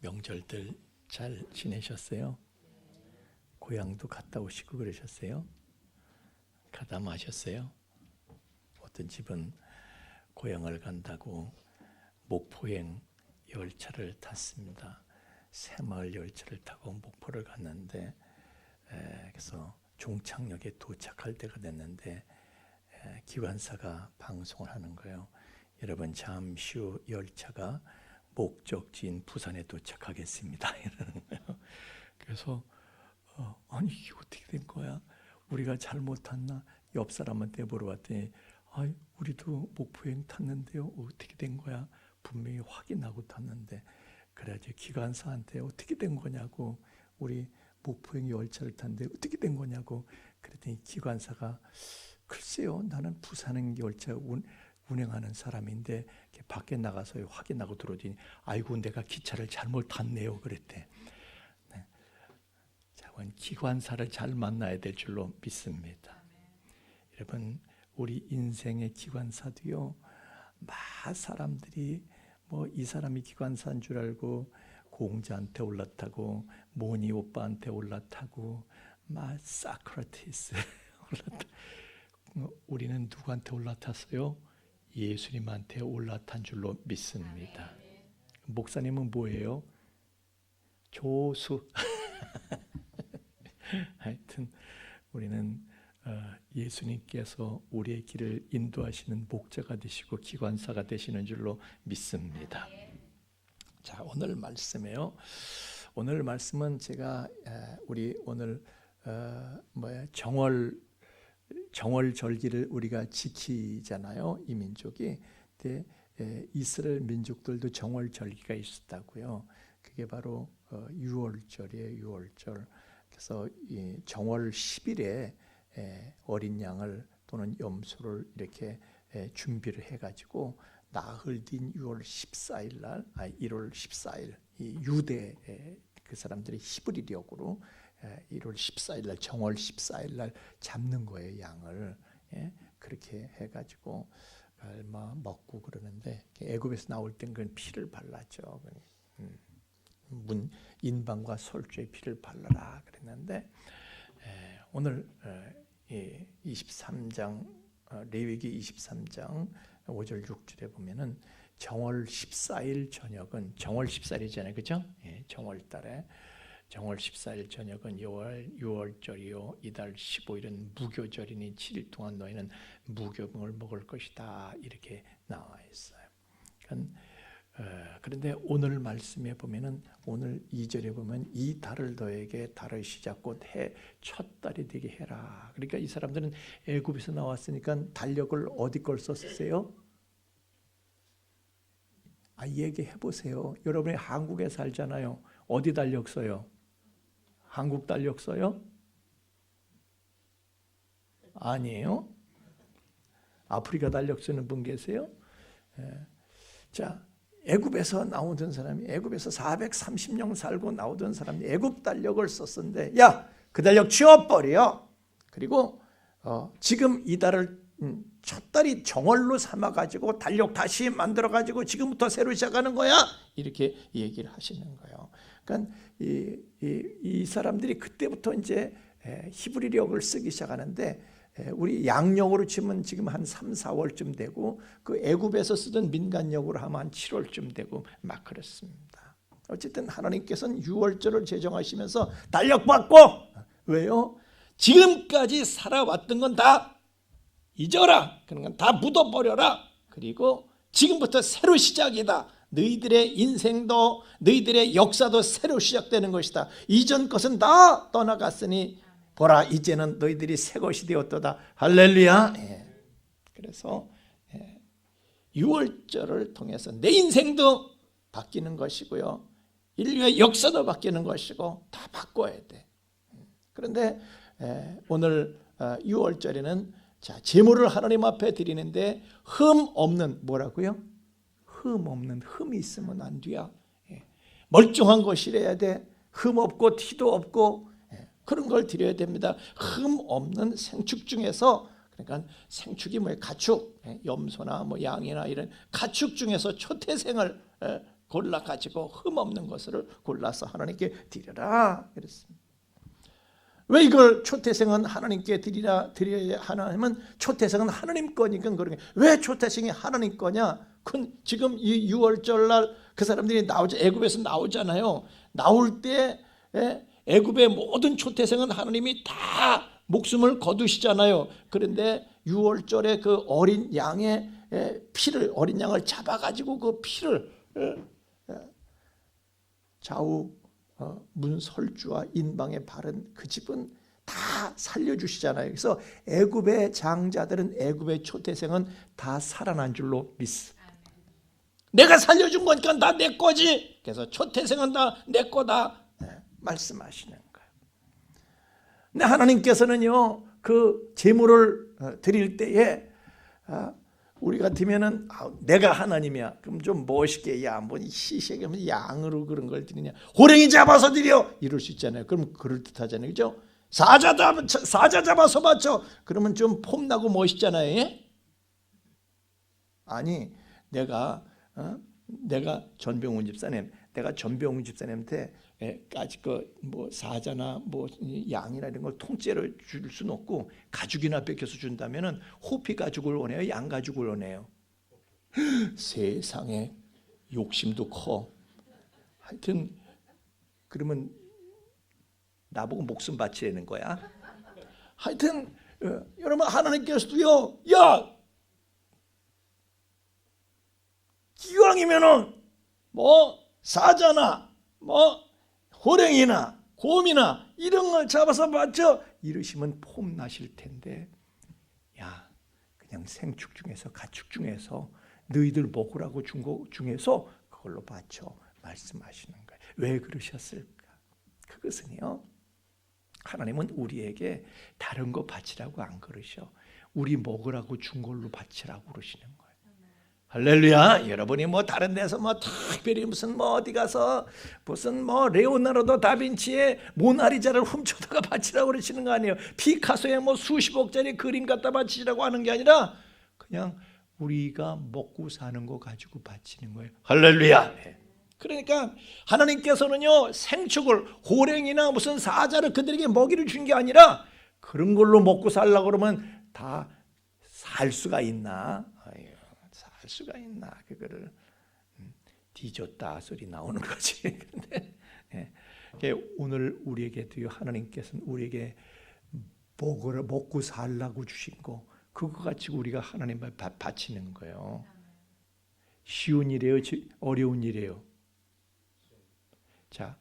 명절들 잘 지내셨어요? 고향도 갔다 오시고 그러셨어요? 가담하셨어요? 어떤 집은 고향을 간다고 목포행 열차를 탔습니다. 새마을 열차를 타고 목포를 갔는데 그래서 종착역에 도착할 때가 됐는데 기관사가 방송을 하는 거예요. 여러분, 잠시 후 열차가 목적지인 부산에 도착하겠습니다. 이러는 거예요. 그래서 아니 이게 어떻게 된 거야? 우리가 잘못 탔나? 옆 사람한테 물어봤더니 우리도 목포행 탔는데요. 어떻게 된 거야? 분명히 확인하고 탔는데. 그래야지 기관사한테 어떻게 된 거냐고, 우리 목포행 열차를 탔는데 어떻게 된 거냐고 그랬더니 기관사가 글쎄요, 나는 부산행 열차 운행하는 사람인데 밖에 나가서 확인하고 들어오더니 아이고 내가 기차를 잘못 탔네요 그랬대. 네. 자, 기관사를 잘 만나야 될 줄로 믿습니다. 여러분, 우리 인생의 기관사도요, 사람들이 이 사람이 기관사인 줄 알고 공자한테 올라타고 모니 오빠한테 올라타고 사크라테스 올라타. 우리는 누구한테 올라탔어요? 예수님한테 올라탄 줄로 믿습니다. 목사님은 뭐예요? 조수. 하여튼 우리는 예수님께서 우리의 길을 인도하시는 목자가 되시고 기관사가 되시는 줄로 믿습니다. 자, 오늘 말씀이에요. 오늘 말씀은 제가 우리 오늘 정월절기를 우리가 지키잖아요. 이 민족이. 근데 이스라엘 민족들도 정월절기가 있었다고요. 그게 바로 6월절이에요. 6월절. 그래서 이 정월 10일에 어린 양을 또는 염소를 이렇게 준비를 해가지고 나흘 뒤인 6월 14일 날, 1월 14일 이 유대 그 사람들이 히브리력으로 1월 14일 날, 정월 14일 날 잡는 거예요, 양을. 그렇게 해가지고 먹고 그러는데, 애굽에서 나올 땐 그건 피를 발랐죠. 인방과 솔주의 피를 발라라 그랬는데, 오늘 23장 레위기 23장 5절 6절에 보면은 정월 14일 저녁은, 정월 14일이잖아요, 그죠? 정월 달에 정월 14일 저녁은 6월절이요 이달 15일은 무교절이니 7일 동안 너희는 무교병을 먹을 것이다, 이렇게 나와 있어요. 그런데 오늘 말씀에 보면은, 오늘 2절에 보면 이 달을 너에게 달의 시작 곧 해 첫 달이 되게 해라. 그러니까 이 사람들은 애굽에서 나왔으니까 달력을 어디 걸 썼어요? 얘기해 보세요. 여러분이 한국에 살잖아요. 어디 달력 써요? 한국 달력 써요? 아니에요? 아프리카 달력 쓰는 분 계세요? 자, 애굽에서 나오던 사람이, 애굽에서 430년 살고 나오던 사람이 애굽 달력을 썼었는데, 그 달력 지워버려. 그리고 지금 이 달을 첫 달이 정월로 삼아가지고 달력 다시 만들어가지고 지금부터 새로 시작하는 거야, 이렇게 얘기를 하시는 거예요. 그러니까 이 사람들이 그때부터 이제 히브리력을 쓰기 시작하는데, 우리 양력으로 치면 지금 한 3, 4월쯤 되고, 그 애굽에서 쓰던 민간력으로 하면 한 7월쯤 되고 막 그렇습니다. 어쨌든 하나님께서는 6월절을 제정하시면서 달력 바꿔. 왜요? 지금까지 살아왔던 건 다 잊어라. 그런 건 다 묻어버려라. 그리고 지금부터 새로 시작이다. 너희들의 인생도 너희들의 역사도 새로 시작되는 것이다. 이전 것은 다 떠나갔으니 보라, 이제는 너희들이 새 것이 되었도다. 할렐루야. 그래서 6월절을 통해서 내 인생도 바뀌는 것이고요, 인류의 역사도 바뀌는 것이고 다 바꿔야 돼. 그런데 오늘 6월절에는 제물을 하나님 앞에 드리는데 흠 없는, 뭐라고요? 흠 없는, 흠이 있으면 안 돼요. 멀쩡한 것이래야 돼. 흠 없고 티도 없고 그런 걸 드려야 됩니다. 흠 없는 생축 중에서, 그러니까 생축이 가축, 염소나 양이나 이런 가축 중에서 초태생을 골라 가지고 흠 없는 것을 골라서 하나님께 드려라 그랬습니다. 왜 이걸 초태생은 하나님께 드려야 하나님은 초태생은 하나님 거니까 그런 게 왜 초태생이 하나님 거냐? 지금 이 6월절 날 그 사람들이 나오죠. 애굽에서 나오잖아요. 나올 때 애굽의 모든 초태생은 하나님이 다 목숨을 거두시잖아요. 그런데 6월절에 그 어린 양의 피를 어린 양을 잡아가지고 그 피를 좌우 문설주와 인방에 바른 그 집은 다 살려주시잖아요. 그래서 애굽의 장자들은 애굽의 초태생은 다 살아난 줄로 믿습니다. 내가 살려준 거니까 다 내 거지. 그래서 초태생은 다 내 거다 말씀하시는 거예요. 근데 하나님께서는요 그 제물을 드릴 때에 우리 같으면은 내가 하나님이야. 그럼 좀 멋있게 뭐 시시하게 양으로 그런 걸 드리냐? 호랭이 잡아서 드려 이럴 수 있잖아요. 그럼 그럴 듯하잖아요, 그죠? 사자 잡아서 바쳐. 그러면 좀 폼나고 멋있잖아요. 예? 아니 내가 전병훈 집사님, 내가 전병훈 집사님한테 까짓 뭐 사자나 뭐 양이나 이런 걸 통째로 줄 수는 없고 가죽이나 뺏겨서 준다면은 호피 가죽을 원해요, 양 가죽을 원해요. 세상에 욕심도 커. 하여튼 그러면 나보고 목숨 바치라는 거야. 하여튼 여러분 하나님께서도요, 야 기왕이면은 뭐 사자나 뭐 호랭이나 곰이나 이런 걸 잡아서 바쳐 이러시면 폼 나실 텐데, 야 그냥 생축 중에서 가축 중에서 너희들 먹으라고 준 거 중에서 그걸로 바쳐 말씀하시는 거예요. 왜 그러셨을까? 그것은요 하나님은 우리에게 다른 거 바치라고 안 그러셔. 우리 먹으라고 준 걸로 바치라고 그러시는 거예요. 할렐루야. 여러분이 뭐 다른 데서 뭐 특별히 무슨 뭐 어디 가서 무슨 뭐 레오나르도 다빈치의 모나리자를 훔쳐다가 바치라고 그러시는 거 아니에요. 피카소의 뭐 수십억짜리 그림 갖다 바치라고 하는 게 아니라 그냥 우리가 먹고 사는 거 가지고 바치는 거예요. 할렐루야. 그러니까 하나님께서는요 생축을 호랭이나 무슨 사자를 그들에게 먹이를 준 게 아니라 그런 걸로 먹고 살려고 그러면 다 살 수가 있나? 살 수가 있나? 그거를 뒤졌다 소리 나오는 거지. 그런데 오늘 우리에게도요 하나님께서는 우리에게 먹고 살라고 주신 거 그거 가지고 우리가 하나님 앞에 바치는 거예요. 쉬운 일이에요? 어려운 일이에요? 자,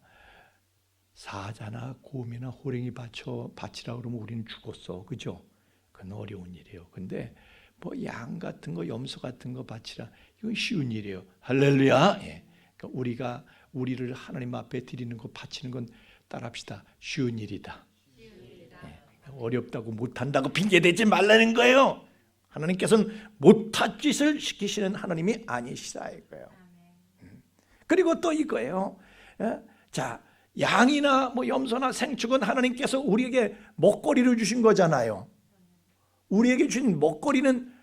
사자나 곰이나 호랭이 바치라 그러면 우리는 죽었어, 그죠? 그건 어려운 일이에요. 근데 뭐 양 같은 거, 염소 같은 거 바치라, 이건 쉬운 일이에요. 할렐루야. 그러니까 우리를 하나님 앞에 드리는 거 바치는 건 따라합시다. 쉬운 일이다. 어렵다고 못한다고 핑계대지 말라는 거예요. 하나님께서는 못할 짓을 시키시는 하나님이 아니시다 이거예요. 그리고 또 이거예요. 자, 양이나 뭐 염소나 생축은 하나님께서 우리에게 먹거리를 주신 거잖아요. 우리에게 주신 먹거리는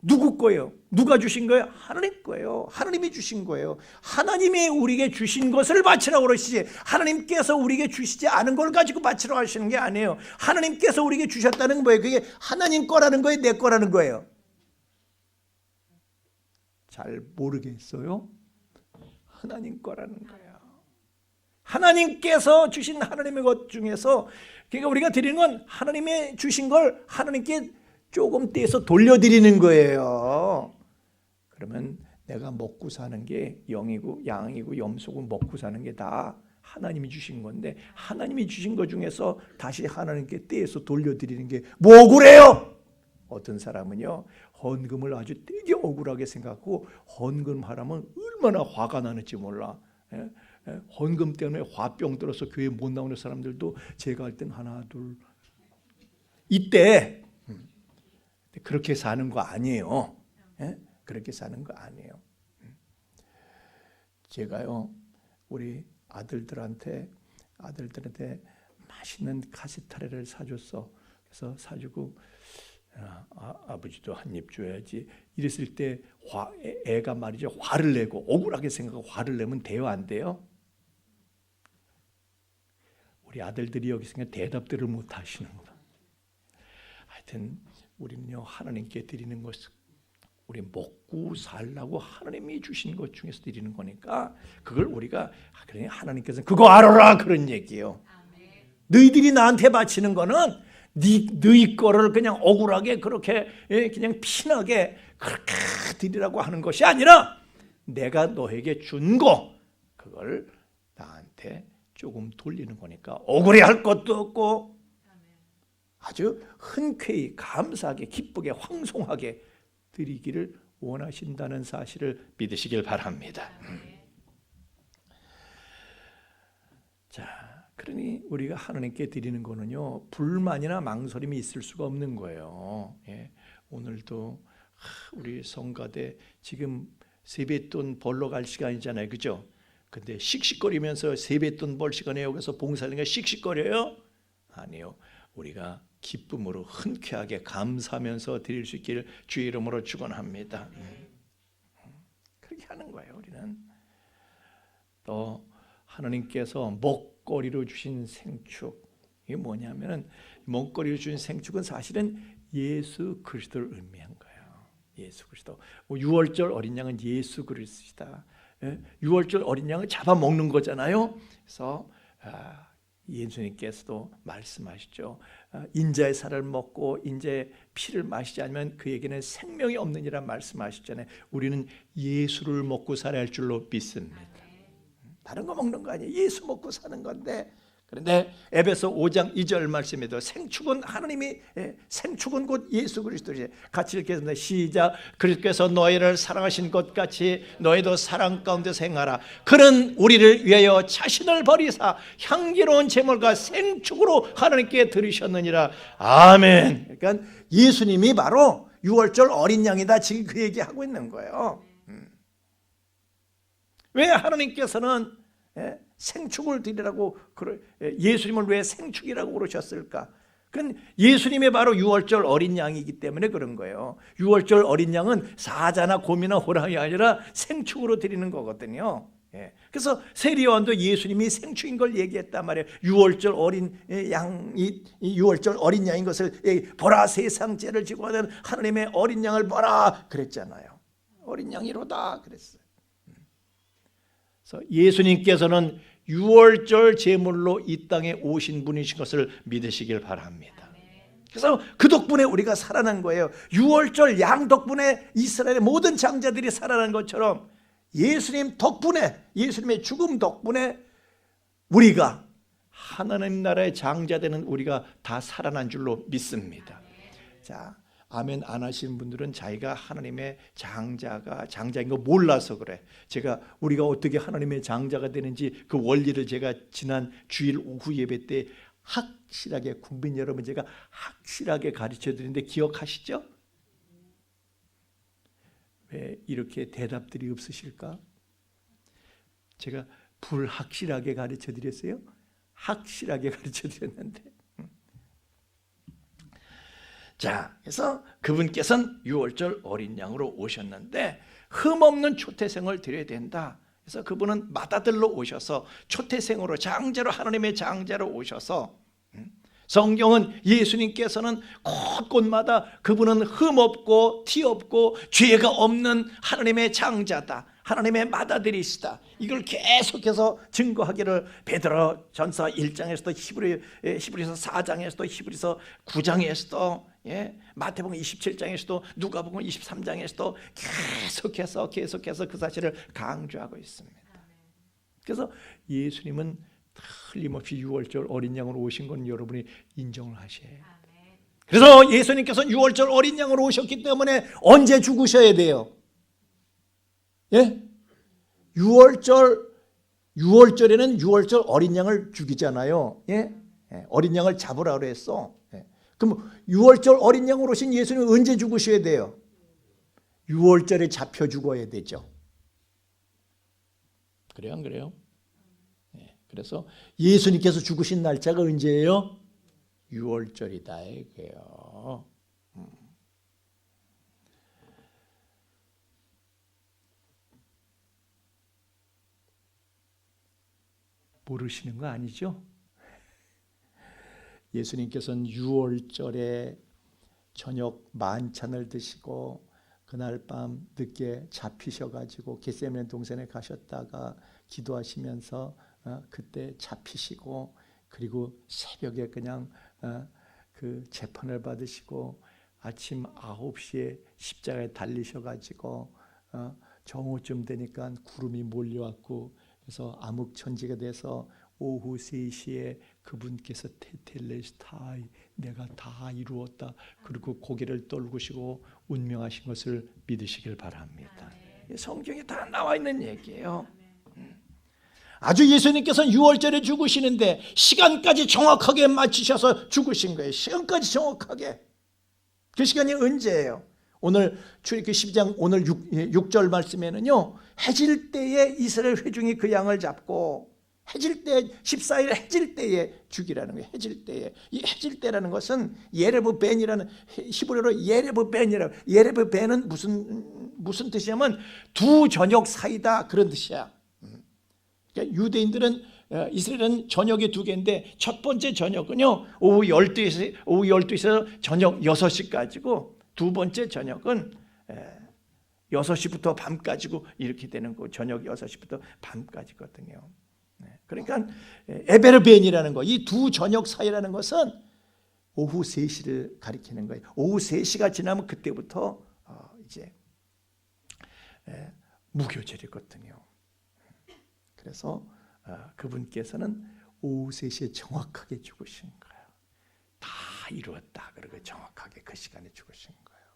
누구 거예요? 누가 주신 거예요? 하나님 거예요. 하나님이 주신 거예요. 하나님이 우리에게 주신 것을 바치라고 그러시지, 하나님께서 우리에게 주시지 않은 걸 가지고 바치라고 하시는 게 아니에요. 하나님께서 우리에게 주셨다는 거예요. 그게 하나님 거라는 거예요? 내 거라는 거예요? 잘 모르겠어요? 하나님 거라는 거예요. 하나님께서 주신 하나님의 것 중에서, 그러니까 우리가 드리는 건 하나님이 주신 걸 하나님께 조금 떼서 돌려드리는 거예요. 그러면 내가 먹고 사는 게 영이고 양이고 염소고 먹고 사는 게 다 하나님이 주신 건데, 하나님이 주신 것 중에서 다시 하나님께 떼서 돌려드리는 게 뭐 그래요? 어떤 사람은요 헌금을 아주 되게 억울하게 생각하고 헌금하라면 얼마나 화가 나는지 몰라. 헌금 때문에 화병 들어서 교회 못 나오는 사람들도 제가 할 땐 하나 둘 이때. 그렇게 사는 거 아니에요. 그렇게 사는 거 아니에요. 제가요 우리 아들들한테 맛있는 카세타레를 사줬어. 그래서 사주고 아버지도 한 입 줘야지. 이랬을 때 애가 말이죠, 화를 내고 억울하게 생각하고 화를 내면 돼요, 안 돼요? 우리 아들들이 여기 있으니까 대답들을 못 하시는구나. 하여튼 우리는요, 하나님께 드리는 것은 우리 먹고 살라고 하나님이 주신 것 중에서 드리는 거니까 그걸 우리가 그러니 하나님께서는 그거 알아라 그런 얘기예요. 너희들이 나한테 바치는 거는 너희 거를 그냥 억울하게 그렇게 그냥 피나게 그렇게 드리라고 하는 것이 아니라 내가 너에게 준 거 그걸 나한테 조금 돌리는 거니까 억울해할 것도 없고 아주 흔쾌히 감사하게 기쁘게 황송하게 드리기를 원하신다는 사실을 믿으시길 바랍니다. 자, 그러니 우리가 하나님께 드리는 거는요, 불만이나 망설임이 있을 수가 없는 거예요. 예, 오늘도 우리 성가대 지금 세뱃돈 벌러 갈 시간이잖아요, 그죠? 근데 씩씩거리면서 세뱃돈 벌 시간에 여기서 봉사하는 게 씩씩거려요? 아니요. 우리가 기쁨으로 흔쾌하게 감사하면서 드릴 수 있기를 주의 이름으로 축원합니다. 그렇게 하는 거예요. 우리는 또 하나님께서 먹거리로 주신 생축, 이게 뭐냐면은 먹거리로 주신 생축은 사실은 예수 그리스도를 의미한 거예요. 예수 그리스도. 6월절 어린 양은 예수 그리스도이다. 6월절 어린 양을 잡아 먹는 거잖아요. 그래서 예수님께서도 말씀하시죠. 인자의 살을 먹고 인자의 피를 마시지 않으면 그에게는 생명이 없느니라 말씀하셨잖아요. 우리는 예수를 먹고 살아야 할 줄로 믿습니다. 다른 거 먹는 거 아니에요. 예수 먹고 사는 건데. 그런데 에베소 5장 2절 말씀에도 생축은 하나님이 생축은 곧 예수 그리스도지. 같이 읽겠습니다. 시작. 그리스도께서 너희를 사랑하신 것 같이 너희도 사랑 가운데서 행하라. 그는 우리를 위하여 자신을 버리사 향기로운 제물과 생축으로 하나님께 드리셨느니라. 아멘. 그러니까 예수님이 바로 6월절 어린 양이다. 지금 그 얘기하고 있는 거예요. 왜 하나님께서는 생축을 드리라고 예수님을 왜 생축이라고 그러셨을까? 그건 예수님이 바로 6월절 어린 양이기 때문에 그런 거예요. 6월절 어린 양은 사자나 곰이나 호랑이 아니라 생축으로 드리는 거거든요. 그래서 세리요한도 예수님이 생축인 걸 얘기했단 말이에요. 6월절 어린 양이 6월절 어린 양인 것을 보라 세상 죄를 지고 가는 하나님의 어린 양을 보라 그랬잖아요. 어린 양이로다 그랬어요. 그래서 예수님께서는 6월절 제물로 이 땅에 오신 분이신 것을 믿으시길 바랍니다. 그래서 그 덕분에 우리가 살아난 거예요. 6월절 양 덕분에 이스라엘의 모든 장자들이 살아난 것처럼 예수님 덕분에, 예수님의 죽음 덕분에 우리가 하나님 나라의 장자 되는 우리가 다 살아난 줄로 믿습니다. 자, 아멘 안 하시는 분들은 자기가 하나님의 장자인 거 몰라서 그래. 우리가 어떻게 하나님의 장자가 되는지 그 원리를 제가 지난 주일 오후 예배 때 확실하게 국민 여러분 제가 확실하게 가르쳐 드리는데 기억하시죠? 왜 이렇게 대답들이 없으실까? 제가 불확실하게 가르쳐 드렸어요? 확실하게 가르쳐 드렸는데. 자, 그래서 그분께서는 6월절 어린 양으로 오셨는데 흠없는 초태생을 드려야 된다. 그래서 그분은 맏아들로 오셔서 초태생으로 장자로 하나님의 장자로 오셔서 성경은 예수님께서는 곳곳마다 그분은 흠없고 티없고 죄가 없는 하나님의 장자다. 하나님의 맏아들이시다. 이걸 계속해서 증거하기를 베드로 전서 1장에서도 히브리서 4장에서도 히브리서 9장에서도 마태복음 27장에서도 누가복음 23장에서도 계속해서 그 사실을 강조하고 있습니다. 그래서 예수님은 틀림없이 6월절 어린 양으로 오신 건 여러분이 인정을 하셔야 해요. 그래서 예수님께서 6월절 어린 양으로 오셨기 때문에 언제 죽으셔야 돼요? 6월절에는 6월절 어린 양을 죽이잖아요. 어린 양을 잡으라 그랬어. 그럼 6월절 어린 양으로 오신 예수님은 언제 죽으셔야 돼요? 6월절에 잡혀 죽어야 되죠. 그래요, 안 그래요? 그래서 예수님께서 죽으신 날짜가 언제예요? 6월절이다 이거예요. 모르시는 거 아니죠? 예수님께서는 유월절에 저녁 만찬을 드시고 그날 밤 늦게 잡히셔가지고 겟세마네 동산에 가셨다가 기도하시면서 그때 잡히시고, 그리고 새벽에 그냥 그 재판을 받으시고 아침 9시에 십자가에 달리셔가지고 정오쯤 되니까 구름이 몰려왔고, 그래서 암흑천지가 돼서 오후 3시에 그분께서 테텔레스타이, 내가 다 이루었다, 그리고 고개를 떨구시고 운명하신 것을 믿으시길 바랍니다. 성경에 다 나와 있는 얘기예요. 아주 예수님께서는 6월절에 죽으시는데 시간까지 정확하게 맞추셔서 죽으신 거예요. 시간까지 정확하게. 그 시간이 언제예요? 오늘 출애굽기 12장 오늘 6절 말씀에는요, 해질 때에 이스라엘 회중이 그 양을 잡고 해질 때 14일 해질 때에 죽이라는 거예요. 해질 때에. 이 해질 때라는 것은 예레브 벤이라는, 히브리어로 예레브 벤이라고. 예레브 벤은 무슨 뜻이냐면 두 저녁 사이다, 그런 뜻이야. 그러니까 유대인들은, 이스라엘은 저녁이 두 개인데 첫 번째 저녁은요 오후 12시에서 저녁 6시까지고, 두 번째 저녁은 6시부터 밤까지고 이렇게 되는 거. 저녁 6시부터 밤까지거든요. 그러니까 에베르벤이라는 거, 이 두 저녁 사이라는 것은 오후 3시를 가리키는 거예요. 오후 3시가 지나면 그때부터 이제 무교절이거든요. 그래서 그분께서는 오후 3시에 정확하게 죽으신 거예요. 다 이루었다, 그리고 정확하게 그 시간에 죽으신 거예요.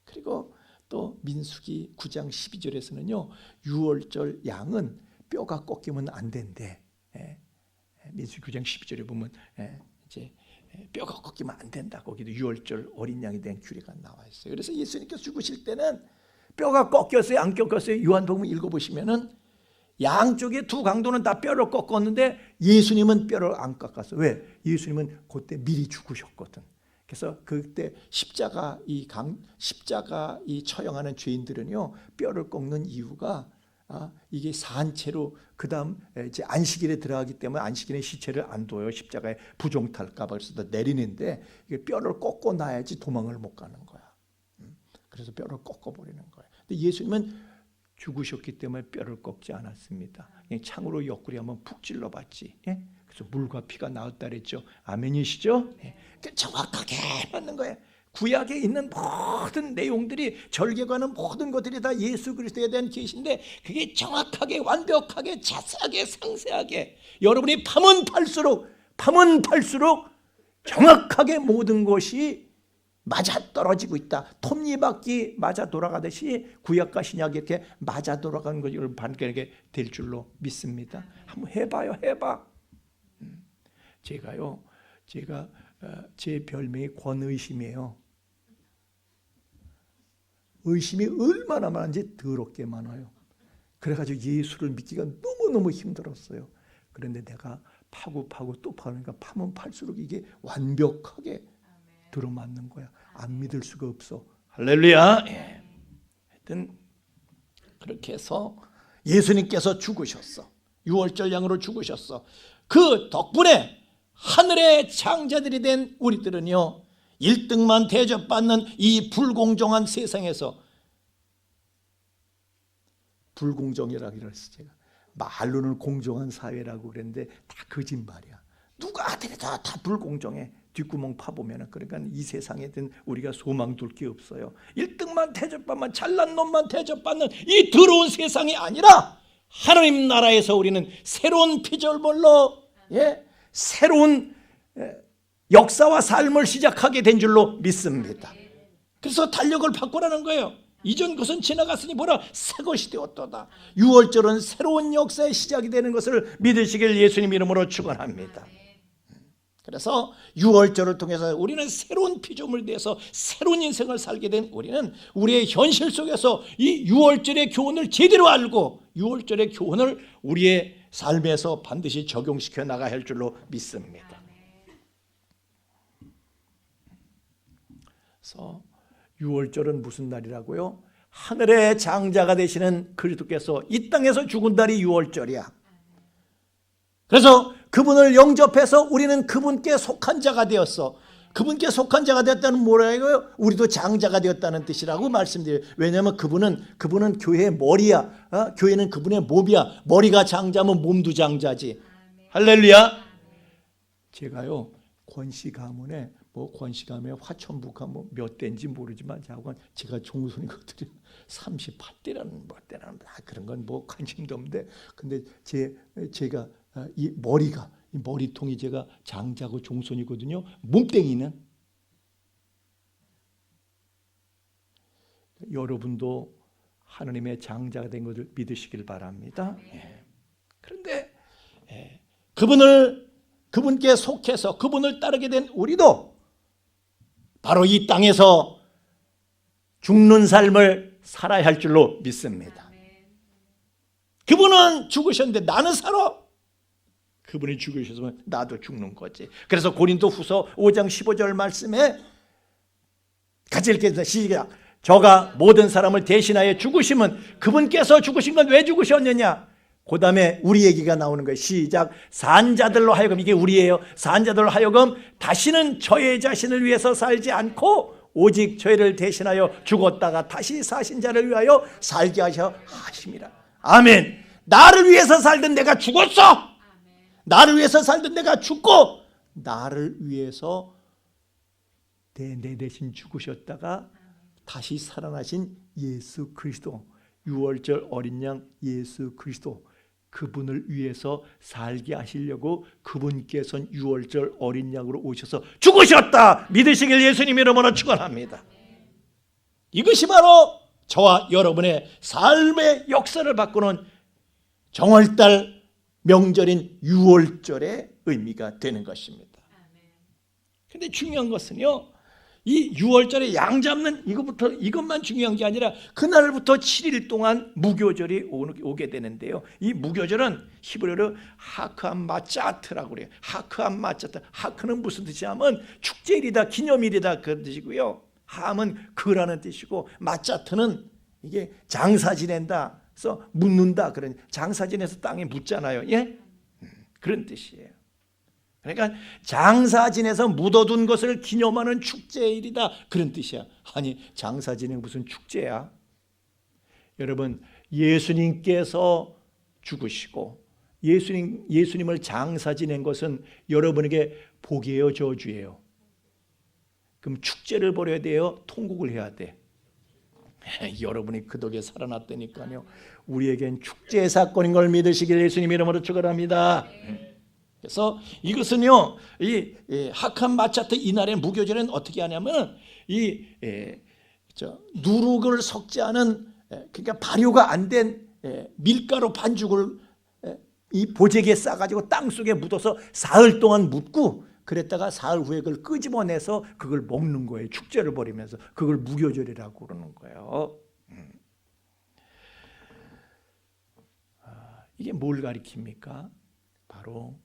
그리고 또 민수기 9장 12절에서는요, 6월절 양은 뼈가 꺾이면 안 된대. 민수기 9장 12절에 보면 이제 뼈가 꺾이면 안 된다. 거기도 6월절 어린 양에 대한 규례가 나와 있어요. 그래서 예수님께서 죽으실 때는 뼈가 꺾였어요, 안 꺾였어요? 요한복음 읽어보시면은 양쪽에 두 강도는 다 뼈를 꺾었는데 예수님은 뼈를 안 깎았어요. 왜? 예수님은 그때 미리 죽으셨거든. 그래서 그때 십자가 이 처형하는 죄인들은요, 뼈를 꺾는 이유가 이게 산채로 그다음 이제 안식일에 들어가기 때문에 안식일에 시체를 안 둬요. 십자가에 부종탈까 봐. 그래서 내리는데 이게 뼈를 꺾고 나야지 도망을 못 가는 거야. 그래서 뼈를 꺾어 버리는 거예요. 근데 예수님은 죽으셨기 때문에 뼈를 꺾지 않았습니다. 그냥 창으로 옆구리 한번 푹 찔러봤지. 그래서 물과 피가 나왔다 그랬죠. 아멘이시죠? 정확하게 맞는 거예요. 구약에 있는 모든 내용들이, 절개관은 모든 것들이 다 예수 그리스도에 대한 계시인데 그게 정확하게, 완벽하게, 자세하게, 상세하게 여러분이 파면 팔수록 정확하게 모든 것이 맞아떨어지고 있다. 톱니바퀴 맞아 돌아가듯이 구약과 신약이 이렇게 맞아 돌아가는 것이 여러분 반겨게 될 줄로 믿습니다. 한번 해봐요. 해봐. 제가 제 별명이 권의심이에요. 의심이 얼마나 많은지 더럽게 많아요. 그래가지고 예수를 믿기가 너무너무 힘들었어요. 그런데 내가 파고 또 파니까 파면 팔수록 이게 완벽하게 들어맞는 거야. 안 믿을 수가 없어. 할렐루야. 하여튼 그렇게 해서 예수님께서 죽으셨어. 6월절 양으로 죽으셨어. 그 덕분에 하늘의 장자들이 된 우리들은요, 1등만 대접받는 이 불공정한 세상에서, 불공정이라고 그랬어. 제가 말로는 공정한 사회라고 그랬는데 다 거짓말이야. 누가 들여다 다 불공정해. 뒷구멍 파보면. 그러니까 이 세상에 든 우리가 소망 둘 게 없어요. 1등만 대접받만, 잘난 놈만 대접받는 이 더러운 세상이 아니라 하나님 나라에서 우리는 새로운 피조물로 새로운 역사와 삶을 시작하게 된 줄로 믿습니다. 그래서 달력을 바꾸라는 거예요. 이전 것은 지나갔으니 뭐라 새 것이 되었도다. 6월절은 새로운 역사의 시작이 되는 것을 믿으시길 예수님 이름으로 축원합니다. 그래서 6월절을 통해서 우리는 새로운 피조물이 돼서 새로운 인생을 살게 된 우리는 우리의 현실 속에서 이 6월절의 교훈을 제대로 알고 6월절의 교훈을 우리의 삶에서 반드시 적용시켜 나가야 할 줄로 믿습니다. 그래서 6월절은 무슨 날이라고요? 하늘의 장자가 되시는 그리스도께서 이 땅에서 죽은 날이 6월절이야. 그래서 그분을 영접해서 우리는 그분께 속한 자가 되었어. 그분께 속한 자가 되었다는 뭐라고요? 우리도 장자가 되었다는 뜻이라고 말씀드려요. 왜냐하면 그분은 교회의 머리야. 교회는 그분의 몸이야. 머리가 장자면 몸도 장자지. 할렐루야. 제가요 권씨 가문에 화천부 가문 몇 대인지 모르지만 제가 종손이거든요. 38대라는 뭐 때라는 그런 건 뭐 관심도 없는데, 근데 제가 이 머리통이 제가 장자고 종손이거든요. 몸뚱이는 여러분도 하나님의 장자가 된 것을 믿으시길 바랍니다. 그런데 그분께 속해서 그분을 따르게 된 우리도 바로 이 땅에서 죽는 삶을 살아야 할 줄로 믿습니다. 그분은 죽으셨는데 나는 살아. 그분이 죽으셨으면 나도 죽는 거지. 그래서 고린도후서 5장 15절 말씀에 같이 읽겠습니다. 시작. 저가 모든 사람을 대신하여 죽으심은 그분께서 죽으신 건 왜 죽으셨느냐? 그 다음에 우리 얘기가 나오는 거예요. 시작. 산자들로 하여금, 이게 우리예요. 산자들로 하여금 다시는 저의 자신을 위해서 살지 않고 오직 저희를 대신하여 죽었다가 다시 사신 자를 위하여 살게 하심이라. 아멘. 나를 위해서 살던 내가 죽었어. 나를 위해서 살던 내가 죽고 나를 위해서 내 대신 죽으셨다가 다시 살아나신 예수 그리스도, 유월절 어린 양 예수 그리스도, 그분을 위해서 살게 하시려고 그분께서는 유월절 어린 양으로 오셔서 죽으셨다 믿으시길 예수님 이름으로 축원합니다. 이것이 바로 저와 여러분의 삶의 역사를 바꾸는 정월달 명절인 유월절의 의미가 되는 것입니다. 그런데 중요한 것은요, 이 유월절에 양 잡는 이것만 중요한 게 아니라 그날부터 7일 동안 무교절이 오게 되는데요. 이 무교절은 히브리어로 하크한 마짜트라고 그래요. 하크한 마짜트. 하크는 무슨 뜻이냐면 축제일이다, 기념일이다 그런 뜻이고요. 함은 그라는 뜻이고 마짜트는 이게 장사 지낸다. 그래서 묻는다. 그런 장사 지내서 땅에 묻잖아요. 예? 그런 뜻이에요. 그러니까 장사 지내서 묻어둔 것을 기념하는 축제일이다 그런 뜻이야. 아니 장사 지내는 무슨 축제야? 여러분 예수님께서 죽으시고 예수님을 장사 지낸 것은 여러분에게 복이에요, 저주예요? 그럼 축제를 벌여야 돼요, 통곡을 해야 돼? 여러분이 그 덕에 살아났다니까요. 우리에겐 축제 사건인 걸 믿으시길 예수님 이름으로 축원합니다. 그래서 이것은요, 이 하칸 마차트 이날의 무교절은 어떻게 하냐면 누룩을 섞지 않은, 그러니까 발효가 안 된 밀가루 반죽을 이 보재기에 싸가지고 땅 속에 묻어서 사흘 동안 묻고, 그랬다가 사흘 후에 그걸 끄집어내서 그걸 먹는 거예요. 축제를 벌이면서. 그걸 무교절이라고 그러는 거예요. 이게 뭘 가리킵니까? 바로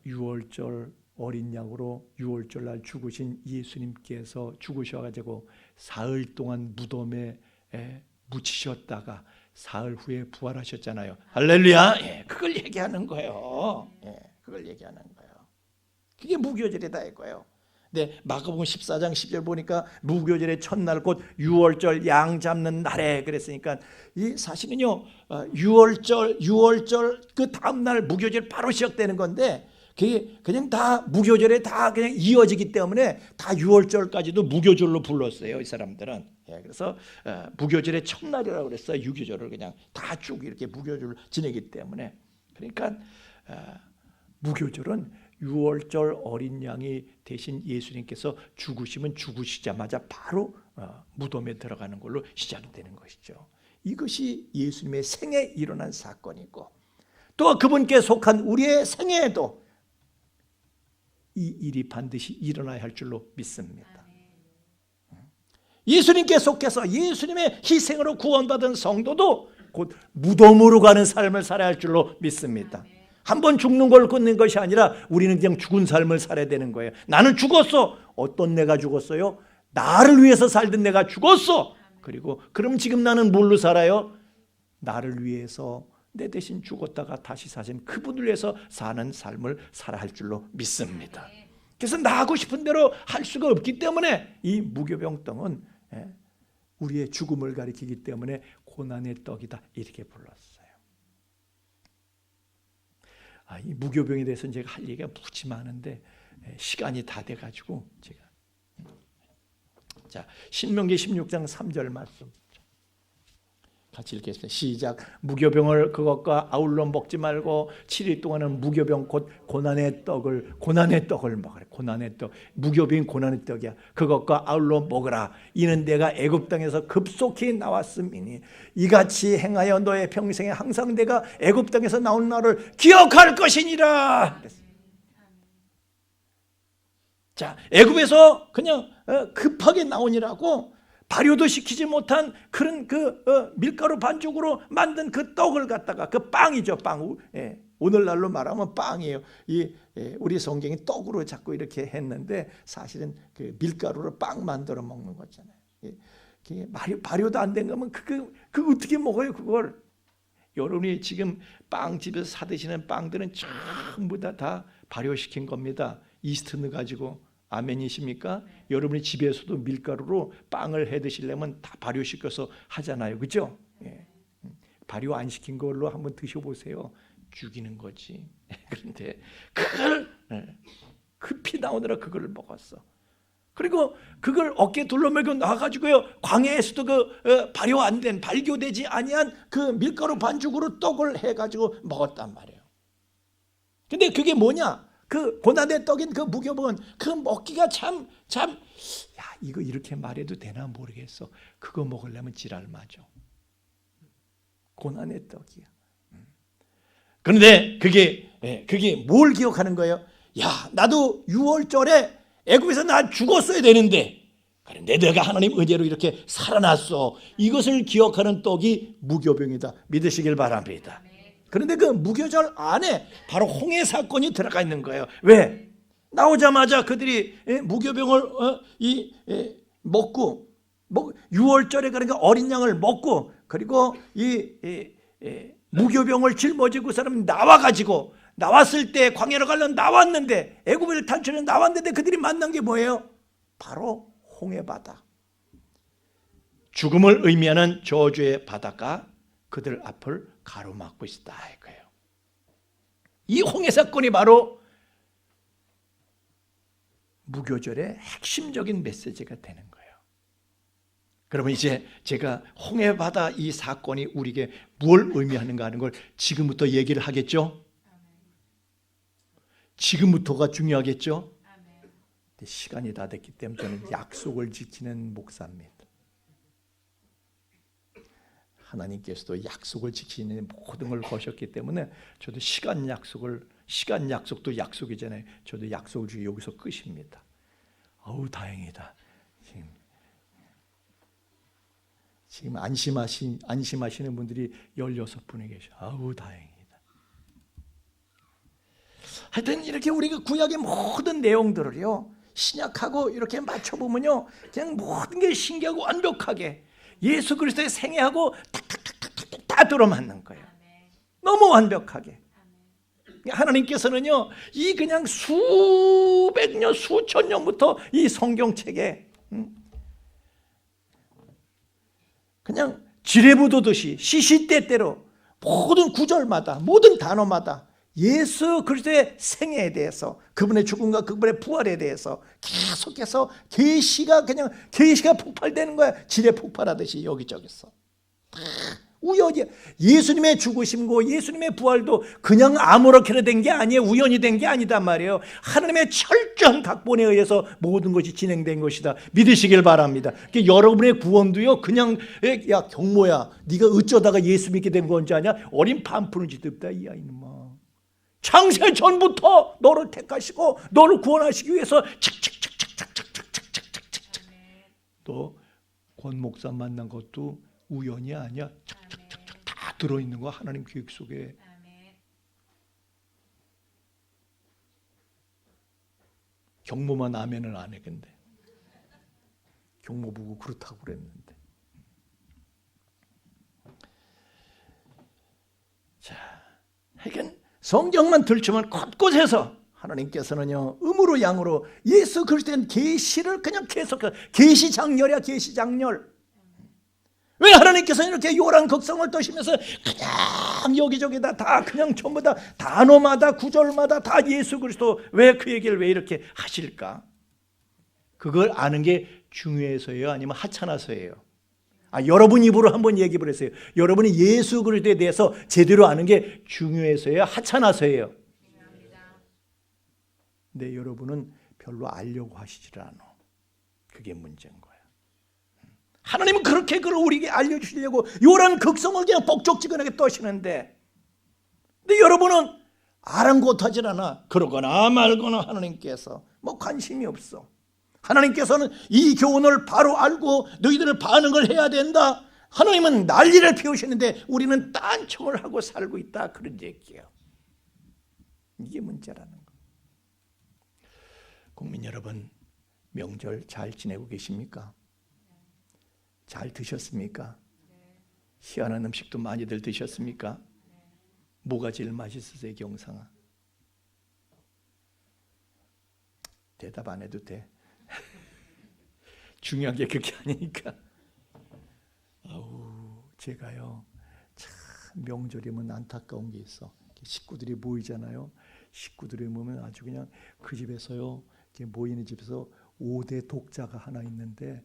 유월절 어린 양으로 유월절 날 죽으신 예수님께서 죽으셔가지고 사흘 동안 무덤에 묻히셨다가 사흘 후에 부활하셨잖아요. 할렐루야. 예, 그걸 얘기하는 거예요. 예, 그걸 얘기하는 거예요. 그게 무교절이다 이거예요. 근데 마가복음 14장 10절 보니까 무교절의 첫날 곧 유월절 양 잡는 날에 그랬으니까 이 사실은요, 유월절 그 다음 날 무교절 바로 시작되는 건데, 그게 그냥 다 무교절에 다 그냥 이어지기 때문에 다 유월절까지도 무교절로 불렀어요, 이 사람들은. 예, 그래서 무교절의 첫날이라고 그랬어요. 유교절을 그냥 다 쭉 이렇게 무교절을 지내기 때문에. 그러니까 무교절은 유월절 어린 양이 대신 예수님께서 죽으시면 죽으시자마자 바로 무덤에 들어가는 걸로 시작이 되는 것이죠. 이것이 예수님의 생에 일어난 사건이고, 또 그분께 속한 우리의 생애에도 이 일이 반드시 일어나야 할 줄로 믿습니다. 예수님께 속해서 예수님의 희생으로 구원받은 성도도 곧 무덤으로 가는 삶을 살아야 할 줄로 믿습니다. 한번 죽는 걸 끊는 것이 아니라 우리는 그냥 죽은 삶을 살아야 되는 거예요. 나는 죽었어. 어떤 내가 죽었어요? 나를 위해서 살던 내가 죽었어. 그리고 그럼 지금 나는 뭘로 살아요? 나를 위해서 내 대신 죽었다가 다시 사신 그분을 위해서 사는 삶을 살아야 할 줄로 믿습니다. 그래서 나하고 싶은 대로 할 수가 없기 때문에 이 무교병떡은 우리의 죽음을 가리키기 때문에 고난의 떡이다 이렇게 불렀어요. 이 무교병에 대해서는 제가 할 얘기가 무지 많은데 시간이 다 돼가지고 제가 자 신명기 16장 3절 말씀 같이 읽겠습니다. 시작. 무교병을 그것과 아울러 먹지 말고 7일 동안은 무교병 곧 고난의 떡을 먹으라. 고난의 떡. 무교병이 고난의 떡이야. 그것과 아울러 먹으라. 이는 내가 애굽 땅에서 급속히 나왔음이니 이같이 행하여 너의 평생에 항상 내가 애굽 땅에서 나온 날을 기억할 것이니라. 자, 애굽에서 그냥 급하게 나오니라고 발효도 시키지 못한 그런 밀가루 반죽으로 만든 그 떡을 갖다가 그 빵이죠, 빵. 오늘날로 말하면 빵이에요. 우리 성경이 떡으로 자꾸 이렇게 했는데 사실은 그 밀가루로 빵 만들어 먹는 거잖아요. 발효도 안 된 거면 그 어떻게 먹어요, 그걸? 여러분이 지금 빵집에서 사 드시는 빵들은 전부 다 발효시킨 겁니다. 이스트 넣어가지고. 아멘이십니까? 여러분이 집에서도 밀가루로 빵을 해 드시려면 다 발효시켜서 하잖아요. 그죠? 발효 안 시킨 걸로 한번 드셔보세요. 죽이는 거지. 그런데 그걸 급히 나오느라 그걸 먹었어. 그리고 그걸 어깨에 둘러매고 나와가지고요, 광야에서도 발효 안 된, 발교되지 아니한 그 밀가루 반죽으로 떡을 해가지고 먹었단 말이에요. 근데 그게 뭐냐? 그 고난의 떡인 그 무교병은 그 먹기가 참 이거 이렇게 말해도 되나 모르겠어. 그거 먹으려면 지랄 맞아. 고난의 떡이야. 그런데 그게 뭘 기억하는 거예요? 야, 나도 6월절에 애굽에서 나 죽었어야 되는데 그런데 내가 하나님 은혜로 이렇게 살아났어. 이것을 기억하는 떡이 무교병이다. 믿으시길 바랍니다. 그런데 그 무교절 안에 바로 홍해 사건이 들어가 있는 거예요. 왜? 나오자마자 그들이 무교병을 먹고 6월절에 그러니까 어린 양을 먹고 그리고 무교병을 짊어지고 그 사람이 나왔을 때 광야로 가려면 나왔는데 애굽을 탈출해 나왔는데 그들이 만난 게 뭐예요? 바로 홍해바다. 죽음을 의미하는 저주의 바다가 그들 앞을 가로막고 있다 이거예요. 이 홍해 사건이 바로 무교절의 핵심적인 메시지가 되는 거예요. 그러면 이제 제가 홍해 바다 이 사건이 우리에게 뭘 의미하는가 하는 걸 지금부터 얘기를 하겠죠? 지금부터가 중요하겠죠? 근데 시간이 다 됐기 때문에 저는 약속을 지키는 목사입니다. 하나님께서도 약속을 지키는 모든 걸 거셨기 때문에 저도 시간 약속도 약속이잖아요. 저도 약속을 주기 여기서 끝입니다. 어우 다행이다. 지금 안심하시는 분들이 16분에 계셔. 아우 다행이다. 하여튼 이렇게 우리가 구약의 모든 내용들을요 신약하고 이렇게 맞춰보면요 그냥 모든 게 신기하고 완벽하게 예수 그리스도의 생애하고 탁탁탁탁탁 다 들어맞는 거예요. 너무 완벽하게. 하나님께서는요 이 그냥 수백 년 수천 년부터 이 성경책에 그냥 지뢰부도듯이 시시때때로 모든 구절마다 모든 단어마다 예수 그리스도의 생애에 대해서 그분의 죽음과 그분의 부활에 대해서 계속해서 계시가 폭발되는 거야. 지뢰 폭발하듯이 여기저기서 우연히 예수님의 죽으심고 예수님의 부활도 그냥 아무렇게나 된 게 아니에요. 우연히 된 게 아니단 말이에요. 하나님의 철저한 각본에 의해서 모든 것이 진행된 것이다. 믿으시길 바랍니다. 여러분의 구원도요 그냥 야 경모야 네가 어쩌다가 예수 믿게 된 건지 아냐? 어린 판푸른 짓없다 이 아이놈아. 창세 전부터 너를 택하시고 너를 구원하시기 위해서 착착착착착착착착착착 또 권 목사 만난 것도 우연이 아니야. 착착착착 다 들어있는 거 하나님 계획 속에. 경모만 아멘을 안 해. 근데 경모 보고 그렇다고 그랬는데. 자, 하여간 성경만 들추면 곳곳에서 하나님께서는요, 음으로 양으로 예수 그리스도의 계시를 그냥 계속 계시장렬이야, 계시장렬. 왜 하나님께서는 이렇게 요란 극성을 떠시면서 그냥 여기저기다 다 그냥 전부 다 단어마다 구절마다 다 예수 그리스도, 왜 그 얘기를 왜 이렇게 하실까? 그걸 아는 게 중요해서예요, 아니면 하찮아서예요? 여러분 입으로 한번 얘기를 했어요. 여러분이 예수 그리스도에 대해서 제대로 아는 게 중요해서예요, 하찮아서예요? 근데 여러분은 별로 알려고 하시질 않아. 그게 문제인 거야. 하나님은 그렇게 그걸 우리에게 알려주시려고 요런 극성을 그냥 복적지근하게 떠시는데, 근데 여러분은 아랑곳하질 않아. 그러거나 말거나 하나님께서 뭐 관심이 없어. 하나님께서는 이 교훈을 바로 알고 너희들을 반응을 해야 된다. 하나님은 난리를 피우시는데 우리는 딴청을 하고 살고 있다, 그런 얘기예요. 이게 문제라는 거. 국민 여러분, 명절 잘 지내고 계십니까? 잘 드셨습니까? 희한한 음식도 많이들 드셨습니까? 뭐가 제일 맛있으세요, 경상아? 대답 안 해도 돼. 중요한 게 그게 아니니까. 제가요, 참 명절이면 안타까운 게 있어. 식구들이 모이잖아요. 식구들이 모이면 아주 그냥 그 집에서요, 이렇게 모이는 집에서 5대 독자가 하나 있는데,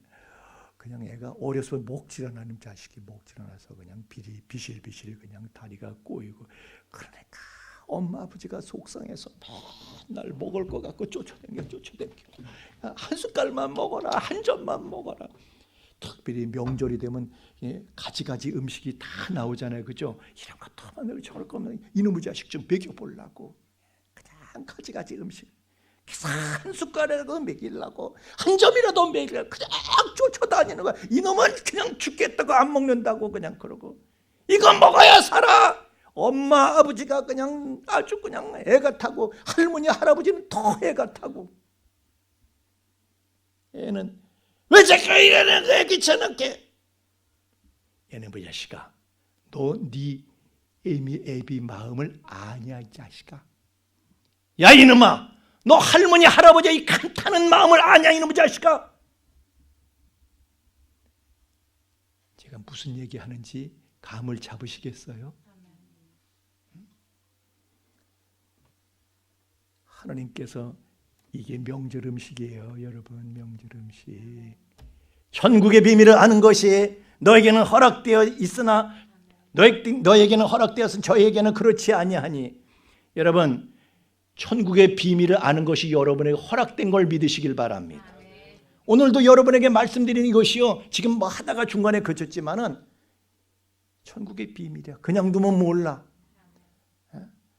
그냥 애가 어려서 먹질 않는 자식이 먹질 않아서 그냥 비실비실 그냥 다리가 꼬이고, 그러니까 엄마 아버지가 속상해서 맨날 먹을 것 같고 쫓아다녀. 한 숟갈만 먹어라, 한 점만 먹어라. 특별히 명절이 되면 가지가지 음식이 다 나오잖아요, 그죠? 이런 거 더 만들고 저럴 거면 이놈의 자식 좀 먹여보려고 그냥 가지가지 음식 한 숟갈이라도 먹이려고, 한 점이라도 먹이려고 그냥 쫓아다니는 거야. 이놈은 그냥 죽겠다고 안 먹는다고 그냥 그러고, 이거 먹어야 살아. 엄마 아버지가 그냥 아주 그냥 애가 타고, 할머니 할아버지는 더 애가 타고, 얘는 왜 자꾸 이러는 거야, 귀찮게. 얘는 뭐 자식아, 너 네 애비 마음을 아냐 이 자식아. 야 이놈아, 너 할머니 할아버지의 이 간타는 마음을 아냐 이놈의 자식아. 제가 무슨 얘기하는지 감을 잡으시겠어요? 하나님께서 이게 명절 음식이에요, 여러분. 명절 음식. 천국의 비밀을 아는 것이 너에게는 허락되어 있으나 너에게는 허락되었으나 저에게는 그렇지 아니하니. 여러분, 천국의 비밀을 아는 것이 여러분에게 허락된 걸 믿으시길 바랍니다. 오늘도 여러분에게 말씀드리는 것이요, 지금 뭐 하다가 중간에 그쳤지만은 천국의 비밀이야. 그냥 두면 몰라.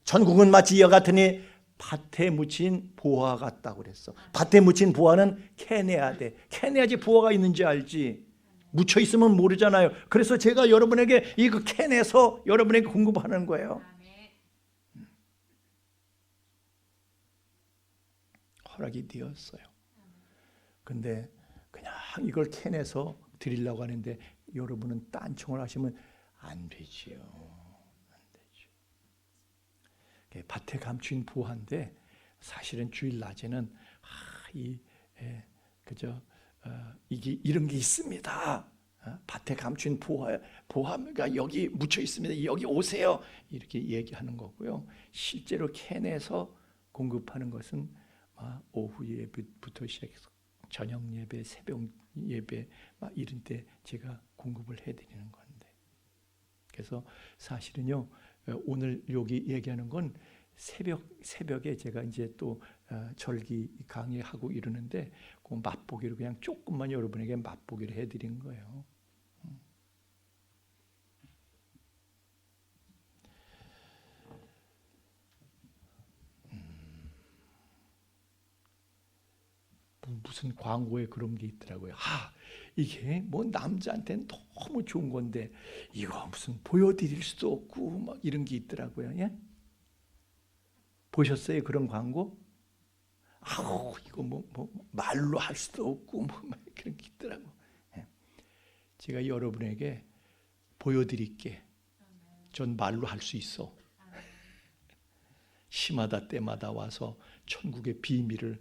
천국은 마치 이와 같으니 밭에 묻힌 보화 같다고 그랬어. 밭에 묻힌 보화는 캐내야 돼. 캐내야지 보화가 있는지 알지. 묻혀 있으면 모르잖아요. 그래서 제가 여러분에게 이거 캐내서 여러분에게 공급하는 거예요. 허락이 되었어요. 근데 그냥 이걸 캐내서 드리려고 하는데 여러분은 딴청을 하시면 안 되지요. 안 되죠. 밭에 감춘 보화인데 사실은 주일 낮에는 이게 이런 게 있습니다. 밭에 감춘 보화가 여기 묻혀 있습니다. 여기 오세요. 이렇게 얘기하는 거고요. 실제로 캐내서 공급하는 것은 오후 예배부터 시작해서 저녁 예배, 새벽 예배 이런 때 제가 공급을 해드리는 건데, 그래서 사실은요, 오늘 여기 얘기하는 건 새벽에 제가 이제 또 절기 강의하고 이러는데 그 맛보기로 그냥 조금만 여러분에게 맛보기를 해드린 거예요. 무슨 광고에 그런 게 있더라고요. 이게 뭐 남자한테는 너무 좋은 건데 이거 무슨 보여드릴 수도 없고 막 이런 게 있더라고요. 예? 보셨어요? 그런 광고? 이거 뭐 말로 할 수도 없고 뭐 그런 게 있더라고. 예. 제가 여러분에게 보여드릴게. 전 말로 할 수 있어. 시마다 때마다 와서 천국의 비밀을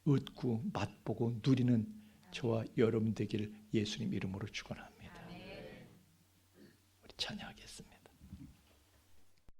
얻고 맛보고 누리는 저와 여러분 되기를 예수님 이름으로 축원합니다.